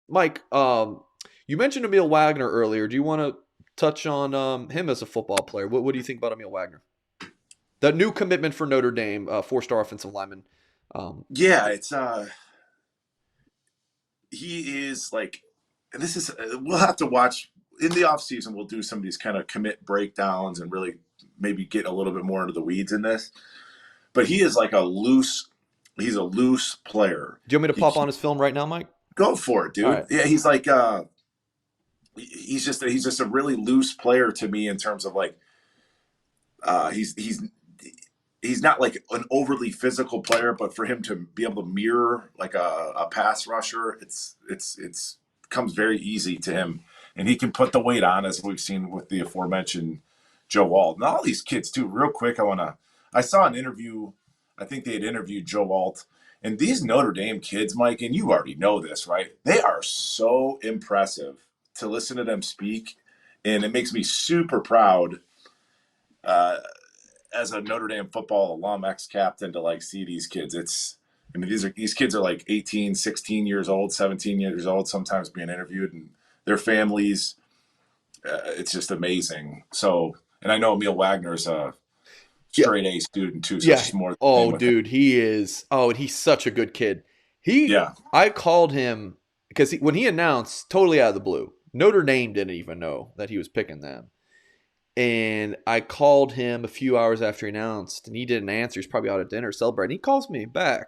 Mike, you mentioned Aamil Wagner earlier. Do you want to touch on him as a football player? What do you think about Aamil Wagner? The new commitment for Notre Dame, four-star offensive lineman. Um, Yeah, it's he is like this is we'll have to watch in the off season. We'll do some of these kind of commit breakdowns and really maybe get a little bit more into the weeds in this. But he is like a loose. He's a loose player. do you want me to He pop on his film right now, Mike? go for it, All dude. right. Yeah, he's like he's just a really loose player to me in terms of like he's not like an overly physical player, but for him to be able to mirror like a pass rusher, it's comes very easy to him, and he can put the weight on as we've seen with the aforementioned Joe Alt and all these kids too. Real quick, I saw an interview. I think they had interviewed Joe Alt. And these Notre Dame kids, Mike, and you already know this, right? They are so impressive to listen to them speak. And it makes me super proud uh, as a Notre Dame football alum, ex-captain, to like see these kids. I mean, these kids are like 18, 16 years old, 17 years old, sometimes being interviewed, and their families. It's just amazing. So, and I know Emil Wagner is a Yeah, straight A student too, so it's yeah. just more the same Oh, with him. dude, he is. Oh, and he's such a good kid. He, Yeah, I called him because when he announced, totally out of the blue, Notre Dame didn't even know that he was picking them. And I called him a few hours after he announced, and he didn't answer. He's probably out at dinner celebrating. He calls me back.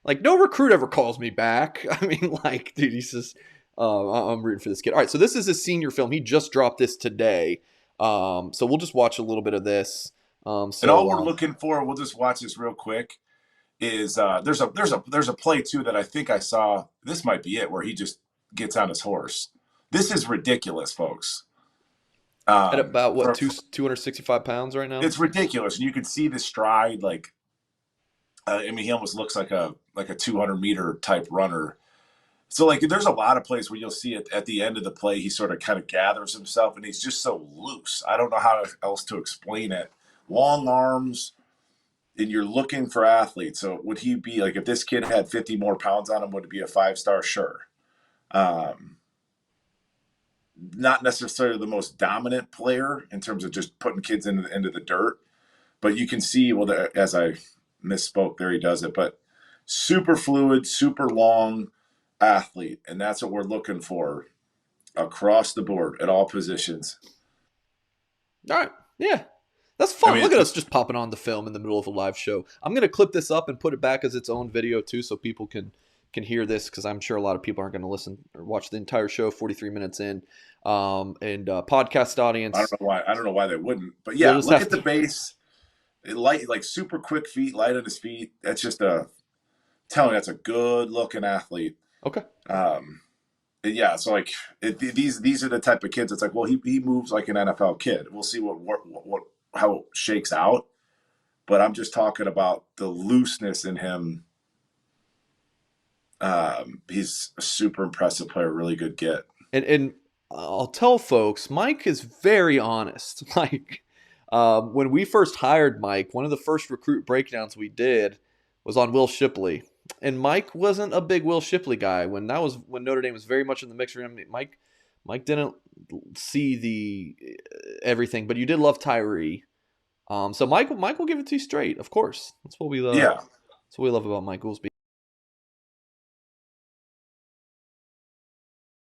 Like, no recruit ever calls me back. I mean, like, dude, he's just, I'm rooting for this kid. All right, so this is his senior film. He just dropped this today. So we'll just watch a little bit of this. and all we're looking for, we'll just watch this real quick. Is there's a play too that I think I saw. This might be it where he just gets on his horse. This is ridiculous, folks. At about what, For 265 pounds right now? it's ridiculous, and you can see the stride. Like, I mean, he almost looks like a 200-meter type runner. So like, there's a lot of plays where you'll see it at the end of the play. He sort of kind of gathers himself, and he's just so loose. I don't know how else to explain it. Long arms, and you're looking for athletes. So would he be like if this kid had 50 more pounds on him? Would it be a 5-star? Sure. Um, Not necessarily the most dominant player in terms of just putting kids into the dirt, but you can see, well, as I misspoke, there he does it, but super fluid, super long athlete. And that's what we're looking for across the board at all positions. All right. Yeah. That's I fun. mean, Look at us just popping on the film in the middle of a live show. I'm gonna clip this up and put it back as its own video too, so people can hear this because I'm sure a lot of people aren't going to listen or watch the entire show 43 minutes in. And podcast audience, I don't know why they wouldn't, but you'll yeah, just look have at the to. base. Light, like super quick feet, light on his feet. That's just telling me that's a good looking athlete. Okay. Um, yeah, so like these are the type of kids. It's like, well, he moves like an NFL kid. We'll see what how it shakes out. But I'm just talking about the looseness in him. He's a super impressive player, really good get. And I'll tell folks, Mike is very honest. Like when we first hired Mike, one of the first recruit breakdowns we did was on Will Shipley, and Mike wasn't a big Will Shipley guy when Notre Dame was very much in the mix for him. Mike didn't see the everything, but you did love Tyree. So Mike will give it to you straight, of course. That's what we love. Yeah, That's what we love about Mike Goolsby.